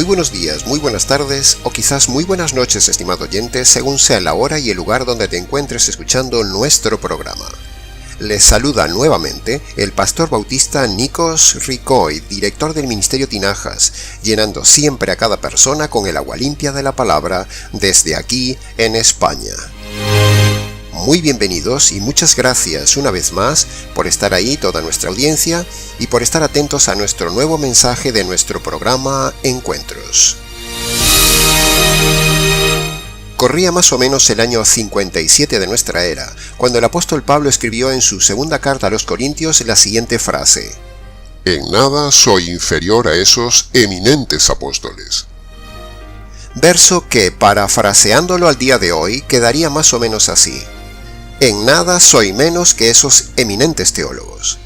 Muy buenos días, muy buenas tardes o quizás muy buenas noches, estimado oyente, según sea la hora y el lugar donde te encuentres escuchando nuestro programa. Les saluda nuevamente el pastor bautista Nikos Ricoy, director del Ministerio Tinajas, llenando siempre a cada persona con el agua limpia de la palabra desde aquí en España. Muy bienvenidos y muchas gracias una vez más por estar ahí, toda nuestra audiencia, y por estar atentos a nuestro nuevo mensaje de nuestro programa Encuentros. Corría más o menos el año 57 de nuestra era, cuando el apóstol Pablo escribió en su segunda carta a los Corintios la siguiente frase: En nada soy inferior a esos eminentes apóstoles. Verso que, parafraseándolo al día de hoy, quedaría más o menos así: En nada soy menos que esos eminentes teólogos.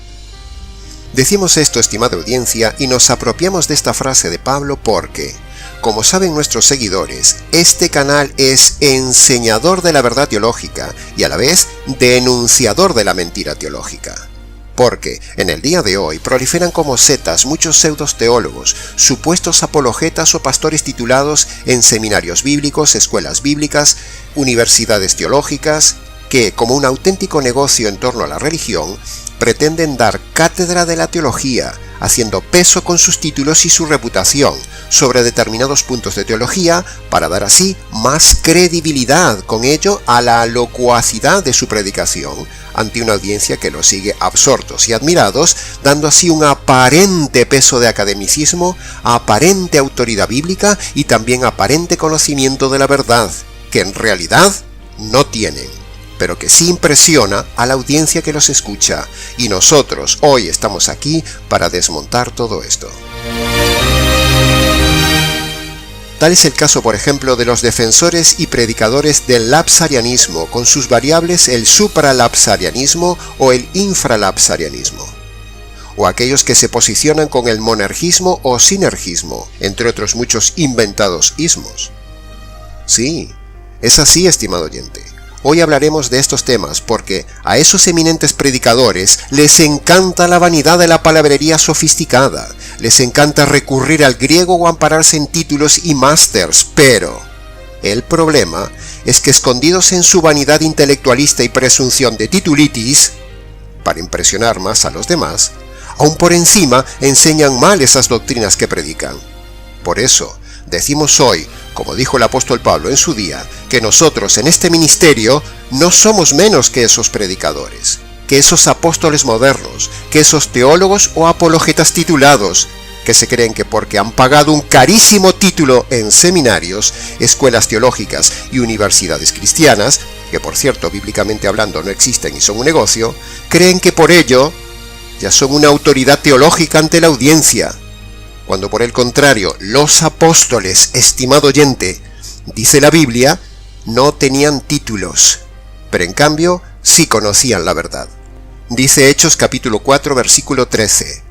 Decimos esto, estimada audiencia, y nos apropiamos de esta frase de Pablo porque, como saben nuestros seguidores, este canal es enseñador de la verdad teológica y a la vez denunciador de la mentira teológica. Porque en el día de hoy proliferan como setas muchos pseudos teólogos, supuestos apologetas o pastores titulados en seminarios bíblicos, escuelas bíblicas, universidades teológicas, que, como un auténtico negocio en torno a la religión, pretenden dar cátedra de la teología, haciendo peso con sus títulos y su reputación sobre determinados puntos de teología para dar así más credibilidad con ello a la locuacidad de su predicación ante una audiencia que lo sigue absortos y admirados, dando así un aparente peso de academicismo, aparente autoridad bíblica y también aparente conocimiento de la verdad, que en realidad no tienen, pero que sí impresiona a la audiencia que los escucha, y nosotros hoy estamos aquí para desmontar todo esto. Tal es el caso, por ejemplo, de los defensores y predicadores del lapsarianismo, con sus variables el supralapsarianismo o el infralapsarianismo, o aquellos que se posicionan con el monergismo o sinergismo, entre otros muchos inventados ismos. Sí, es así, estimado oyente. Hoy hablaremos de estos temas porque a esos eminentes predicadores les encanta la vanidad de la palabrería sofisticada, les encanta recurrir al griego o ampararse en títulos y másters, pero el problema es que escondidos en su vanidad intelectualista y presunción de titulitis, para impresionar más a los demás, aún por encima enseñan mal esas doctrinas que predican. Por eso, decimos hoy, como dijo el apóstol Pablo en su día, que nosotros en este ministerio no somos menos que esos predicadores, que esos apóstoles modernos, que esos teólogos o apologetas titulados, que se creen que porque han pagado un carísimo título en seminarios, escuelas teológicas y universidades cristianas, que por cierto bíblicamente hablando no existen y son un negocio, creen que por ello ya son una autoridad teológica ante la audiencia, cuando por el contrario, los apóstoles, estimado oyente, dice la Biblia, no tenían títulos, pero en cambio sí conocían la verdad. Dice Hechos capítulo 4, versículo 13.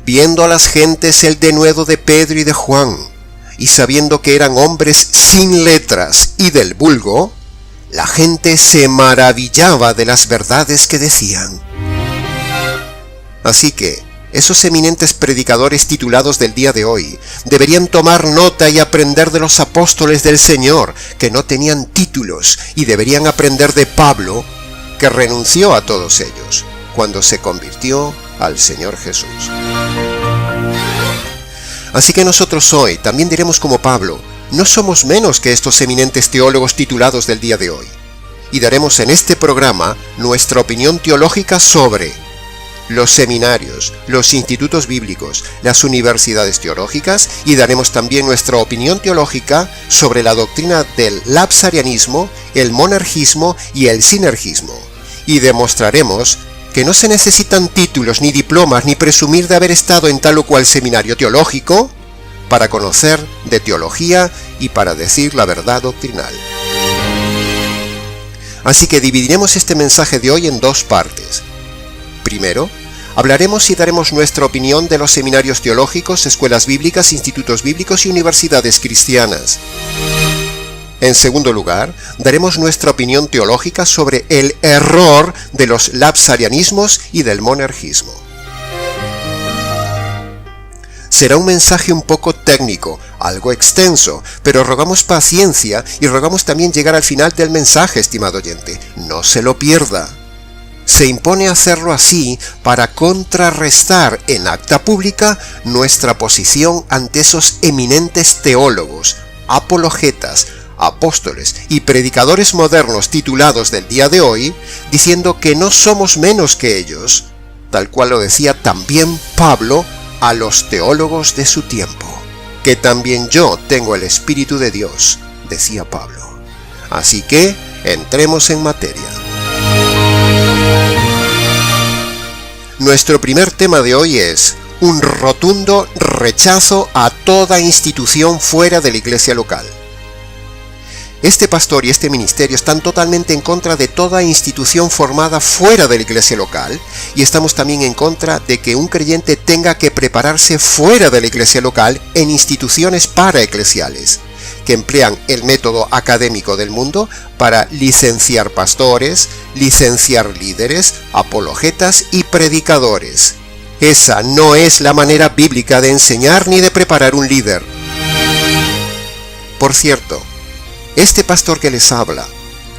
Viendo a las gentes el denuedo de Pedro y de Juan, y sabiendo que eran hombres sin letras y del vulgo, la gente se maravillaba de las verdades que decían. Así que, esos eminentes predicadores titulados del día de hoy deberían tomar nota y aprender de los apóstoles del Señor, que no tenían títulos, y deberían aprender de Pablo, que renunció a todos ellos cuando se convirtió al Señor Jesús. Así que nosotros hoy también diremos como Pablo, no somos menos que estos eminentes teólogos titulados del día de hoy, y daremos en este programa nuestra opinión teológica sobre los seminarios, los institutos bíblicos, las universidades teológicas, y daremos también nuestra opinión teológica sobre la doctrina del lapsarianismo, el monergismo y el sinergismo, y demostraremos que no se necesitan títulos ni diplomas ni presumir de haber estado en tal o cual seminario teológico para conocer de teología y para decir la verdad doctrinal. Así que dividiremos este mensaje de hoy en dos partes. Primero, hablaremos y daremos nuestra opinión de los seminarios teológicos, escuelas bíblicas, institutos bíblicos y universidades cristianas. En segundo lugar, daremos nuestra opinión teológica sobre el error de los lapsarianismos y del monergismo. Será un mensaje un poco técnico, algo extenso, pero rogamos paciencia y rogamos también llegar al final del mensaje, estimado oyente. No se lo pierda. Se impone hacerlo así para contrarrestar en acta pública nuestra posición ante esos eminentes teólogos, apologetas, apóstoles y predicadores modernos titulados del día de hoy, diciendo que no somos menos que ellos, tal cual lo decía también Pablo a los teólogos de su tiempo. Que también yo tengo el Espíritu de Dios, decía Pablo. Así que entremos en materia. Nuestro primer tema de hoy es un rotundo rechazo a toda institución fuera de la iglesia local. Este pastor y este ministerio están totalmente en contra de toda institución formada fuera de la iglesia local, y estamos también en contra de que un creyente tenga que prepararse fuera de la iglesia local en instituciones paraeclesiales, que emplean el método académico del mundo para licenciar pastores, licenciar líderes, apologetas y predicadores. Esa no es la manera bíblica de enseñar ni de preparar un líder. Por cierto, este pastor que les habla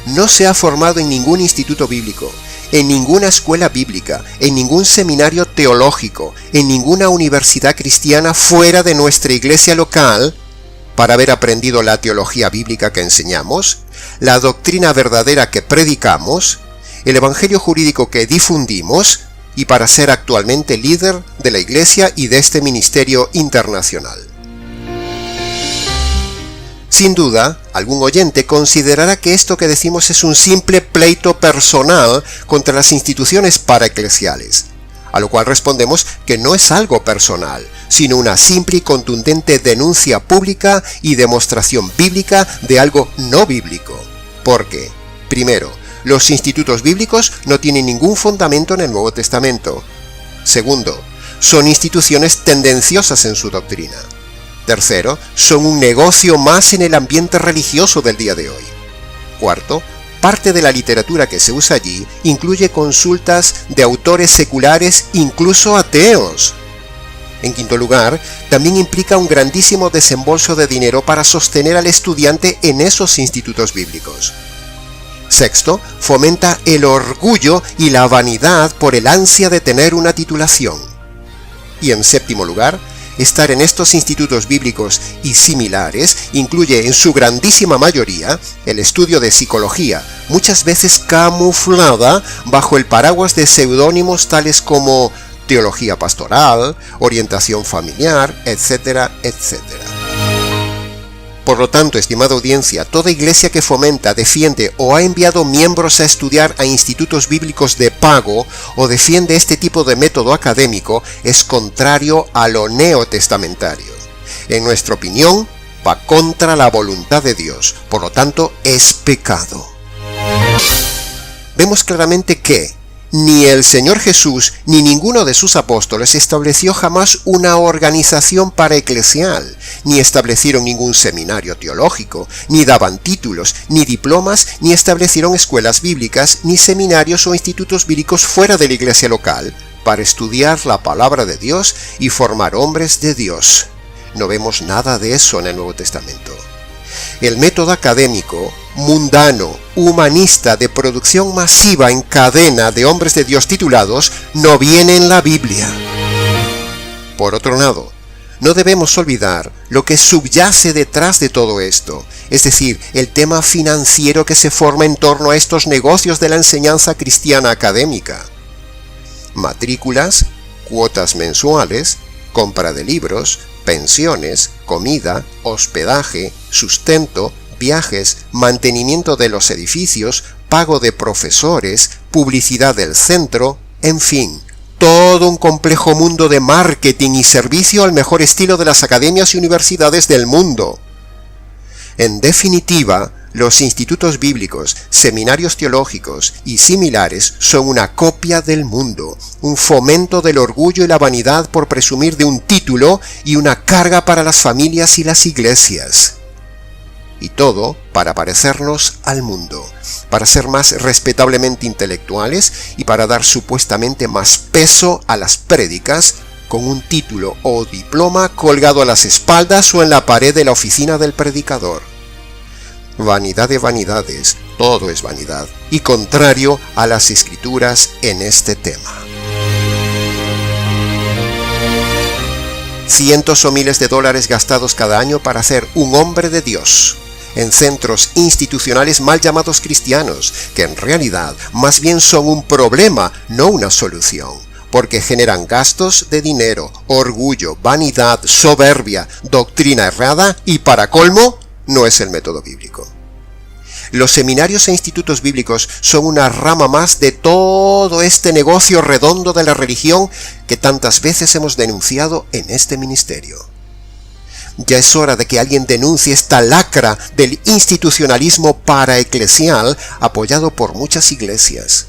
no se ha formado en ningún instituto bíblico, en ninguna escuela bíblica, en ningún seminario teológico, en ninguna universidad cristiana fuera de nuestra iglesia local, para haber aprendido la teología bíblica que enseñamos, la doctrina verdadera que predicamos, el evangelio jurídico que difundimos, y para ser actualmente líder de la iglesia y de este ministerio internacional. Sin duda, algún oyente considerará que esto que decimos es un simple pleito personal contra las instituciones paraeclesiales, a lo cual respondemos que no es algo personal, sino una simple y contundente denuncia pública y demostración bíblica de algo no bíblico. Porque, primero, los institutos bíblicos no tienen ningún fundamento en el Nuevo Testamento. Segundo, son instituciones tendenciosas en su doctrina. Tercero, son un negocio más en el ambiente religioso del día de hoy. Cuarto, parte de la literatura que se usa allí incluye consultas de autores seculares, incluso ateos. En quinto lugar, también implica un grandísimo desembolso de dinero para sostener al estudiante en esos institutos bíblicos. Sexto, fomenta el orgullo y la vanidad por el ansia de tener una titulación. Y en séptimo lugar, estar en estos institutos bíblicos y similares incluye en su grandísima mayoría el estudio de psicología, muchas veces camuflada bajo el paraguas de seudónimos tales como teología pastoral, orientación familiar, etcétera, etcétera. Por lo tanto, estimada audiencia, toda iglesia que fomenta, defiende o ha enviado miembros a estudiar a institutos bíblicos de pago o defiende este tipo de método académico es contrario a lo neotestamentario. En nuestra opinión, va contra la voluntad de Dios, por lo tanto es pecado. Vemos claramente que ni el Señor Jesús ni ninguno de sus apóstoles estableció jamás una organización paraeclesial, ni establecieron ningún seminario teológico, ni daban títulos, ni diplomas, ni establecieron escuelas bíblicas, ni seminarios o institutos bíblicos fuera de la iglesia local, para estudiar la palabra de Dios y formar hombres de Dios. No vemos nada de eso en el Nuevo Testamento. El método académico, mundano, humanista de producción masiva en cadena de hombres de Dios titulados no viene en la Biblia. Por otro lado, no debemos olvidar lo que subyace detrás de todo esto, es decir, el tema financiero que se forma en torno a estos negocios de la enseñanza cristiana académica. Matrículas, cuotas mensuales, compra de libros, pensiones, comida, hospedaje, sustento, viajes, mantenimiento de los edificios, pago de profesores, publicidad del centro, en fin, todo un complejo mundo de marketing y servicio al mejor estilo de las academias y universidades del mundo. En definitiva, los institutos bíblicos, seminarios teológicos y similares son una copia del mundo, un fomento del orgullo y la vanidad por presumir de un título y una carga para las familias y las iglesias. Y todo para parecernos al mundo, para ser más respetablemente intelectuales y para dar supuestamente más peso a las prédicas, con un título o diploma colgado a las espaldas o en la pared de la oficina del predicador. Vanidad de vanidades, todo es vanidad, y contrario a las Escrituras en este tema. Cientos o miles de dólares gastados cada año para hacer un hombre de Dios en centros institucionales mal llamados cristianos, que en realidad más bien son un problema, no una solución, porque generan gastos de dinero, orgullo, vanidad, soberbia, doctrina errada y, para colmo, no es el método bíblico. Los seminarios e institutos bíblicos son una rama más de todo este negocio redondo de la religión que tantas veces hemos denunciado en este ministerio. Ya es hora de que alguien denuncie esta lacra del institucionalismo paraeclesial apoyado por muchas iglesias.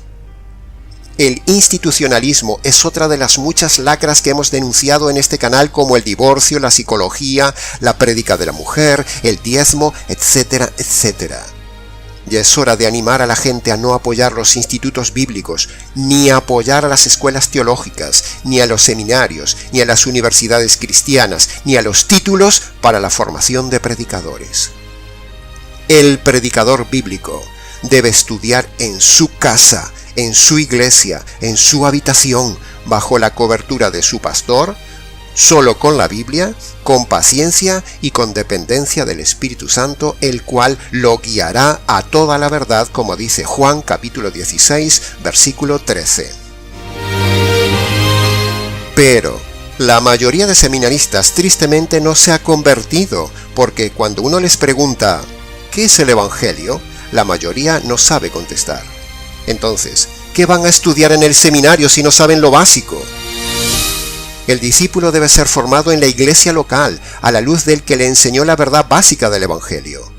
El institucionalismo es otra de las muchas lacras que hemos denunciado en este canal, como el divorcio, la psicología, la prédica de la mujer, el diezmo, etcétera, etcétera. Ya es hora de animar a la gente a no apoyar los institutos bíblicos, ni a apoyar a las escuelas teológicas, ni a los seminarios, ni a las universidades cristianas, ni a los títulos para la formación de predicadores. El predicador bíblico debe estudiar en su casa, en su iglesia, en su habitación, bajo la cobertura de su pastor, solo con la Biblia, con paciencia y con dependencia del Espíritu Santo, el cual lo guiará a toda la verdad, como dice Juan capítulo 16, versículo 13. Pero la mayoría de seminaristas tristemente no se ha convertido, porque cuando uno les pregunta ¿qué es el Evangelio?, la mayoría no sabe contestar. Entonces, ¿qué van a estudiar en el seminario si no saben lo básico? El discípulo debe ser formado en la iglesia local, a la luz del que le enseñó la verdad básica del Evangelio.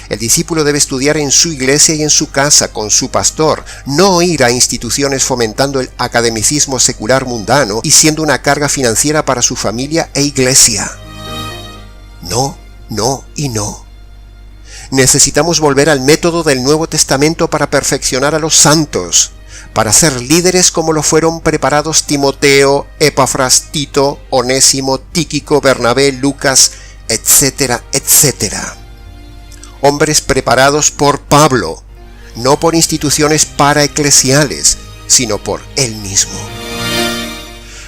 El discípulo debe estudiar en su iglesia y en su casa, con su pastor, no ir a instituciones fomentando el academicismo secular mundano y siendo una carga financiera para su familia e iglesia. No, no y no. Necesitamos volver al método del Nuevo Testamento para perfeccionar a los santos, para ser líderes como lo fueron preparados Timoteo, Epafras, Tito, Onésimo, Tíquico, Bernabé, Lucas, etcétera, etcétera. Hombres preparados por Pablo, no por instituciones paraeclesiales, sino por él mismo.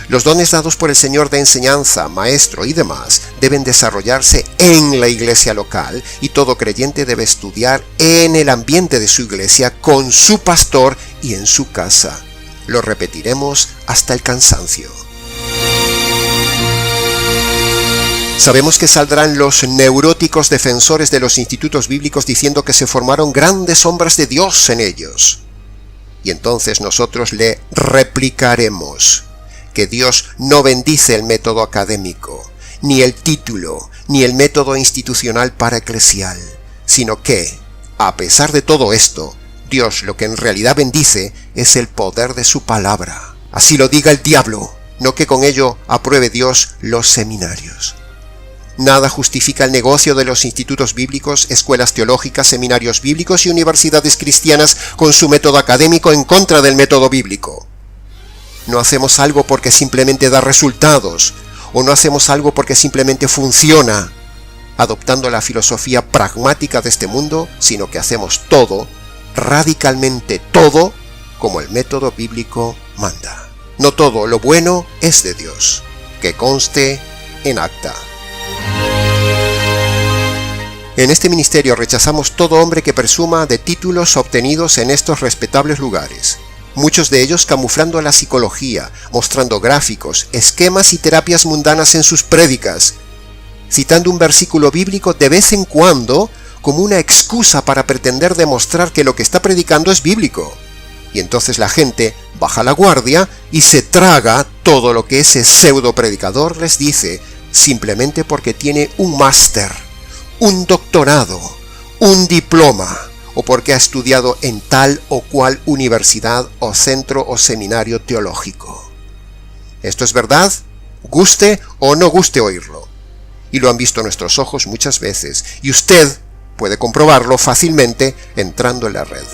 Los dones dados por el Señor de enseñanza, maestro y demás deben desarrollarse en la iglesia local, y todo creyente debe estudiar en el ambiente de su iglesia, con su pastor y en su casa. Lo repetiremos hasta el cansancio. Sabemos que saldrán los neuróticos defensores de los institutos bíblicos diciendo que se formaron grandes hombres de Dios en ellos. Y entonces nosotros le replicaremos que Dios no bendice el método académico, ni el título, ni el método institucional paraeclesial, sino que, a pesar de todo esto, Dios lo que en realidad bendice es el poder de su palabra. Así lo diga el diablo, no que con ello apruebe Dios los seminarios. Nada justifica el negocio de los institutos bíblicos, escuelas teológicas, seminarios bíblicos y universidades cristianas con su método académico en contra del método bíblico. No hacemos algo porque simplemente da resultados, o no hacemos algo porque simplemente funciona, adoptando la filosofía pragmática de este mundo, sino que hacemos todo, radicalmente todo, como el método bíblico manda. No todo lo bueno es de Dios, que conste en acta. En este ministerio rechazamos todo hombre que presuma de títulos obtenidos en estos respetables lugares. Muchos de ellos camuflando la psicología, mostrando gráficos, esquemas y terapias mundanas en sus prédicas, citando un versículo bíblico de vez en cuando como una excusa para pretender demostrar que lo que está predicando es bíblico. Y entonces la gente baja la guardia y se traga todo lo que ese pseudo predicador les dice, simplemente porque tiene un máster, un doctorado, un diploma, o porque ha estudiado en tal o cual universidad o centro o seminario teológico. Esto es verdad, guste o no guste oírlo. Y lo han visto nuestros ojos muchas veces, y usted puede comprobarlo fácilmente entrando en la red.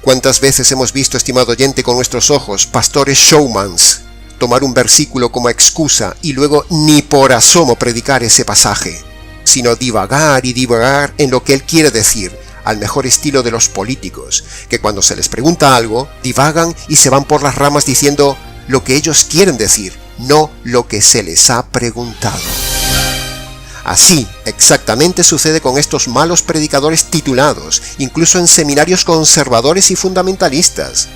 ¿Cuántas veces hemos visto, estimado oyente, con nuestros ojos, pastores showmans, tomar un versículo como excusa y luego ni por asomo predicar ese pasaje, sino divagar y divagar en lo que él quiere decir, al mejor estilo de los políticos, que cuando se les pregunta algo, divagan y se van por las ramas diciendo lo que ellos quieren decir, no lo que se les ha preguntado. Así, exactamente sucede con estos malos predicadores titulados, incluso en seminarios conservadores y fundamentalistas.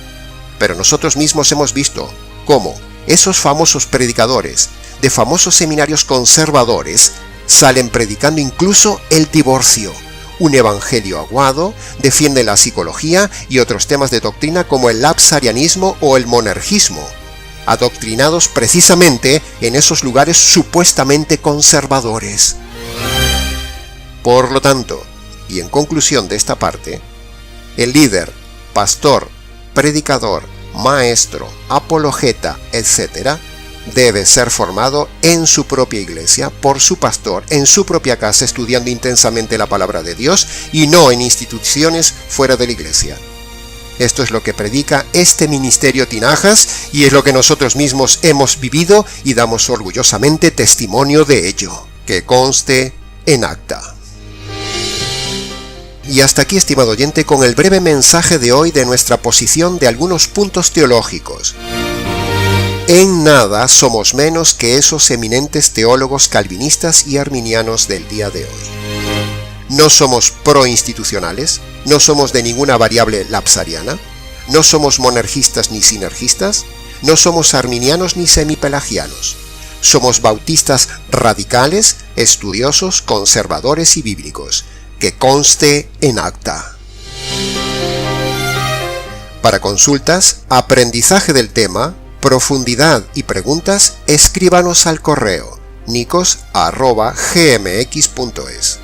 Pero nosotros mismos hemos visto cómo esos famosos predicadores de famosos seminarios conservadores salen predicando incluso el divorcio, un evangelio aguado, defienden la psicología y otros temas de doctrina como el lapsarianismo o el monergismo, adoctrinados precisamente en esos lugares supuestamente conservadores. Por lo tanto, y en conclusión de esta parte, el líder, pastor, predicador, maestro, apologeta, etc., debe ser formado en su propia iglesia, por su pastor, en su propia casa, estudiando intensamente la palabra de Dios y no en instituciones fuera de la iglesia. Esto es lo que predica este ministerio Tinajas y es lo que nosotros mismos hemos vivido y damos orgullosamente testimonio de ello, que conste en acta. Y hasta aquí, estimado oyente, con el breve mensaje de hoy de nuestra posición de algunos puntos teológicos. En nada somos menos que esos eminentes teólogos calvinistas y arminianos del día de hoy. No somos proinstitucionales, no somos de ninguna variable lapsariana, no somos monergistas ni sinergistas, no somos arminianos ni semipelagianos. Somos bautistas radicales, estudiosos, conservadores y bíblicos, que conste en acta. Para consultas, aprendizaje del tema, profundidad y preguntas, escríbanos al correo nicos@gmx.es.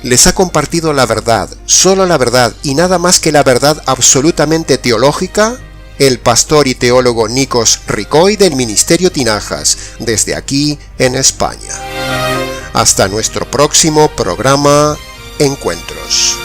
Les ha compartido la verdad, solo la verdad y nada más que la verdad absolutamente teológica, el pastor y teólogo Nikos Ricoy del Ministerio Tinajas, desde aquí en España. Hasta nuestro próximo programa Encuentros.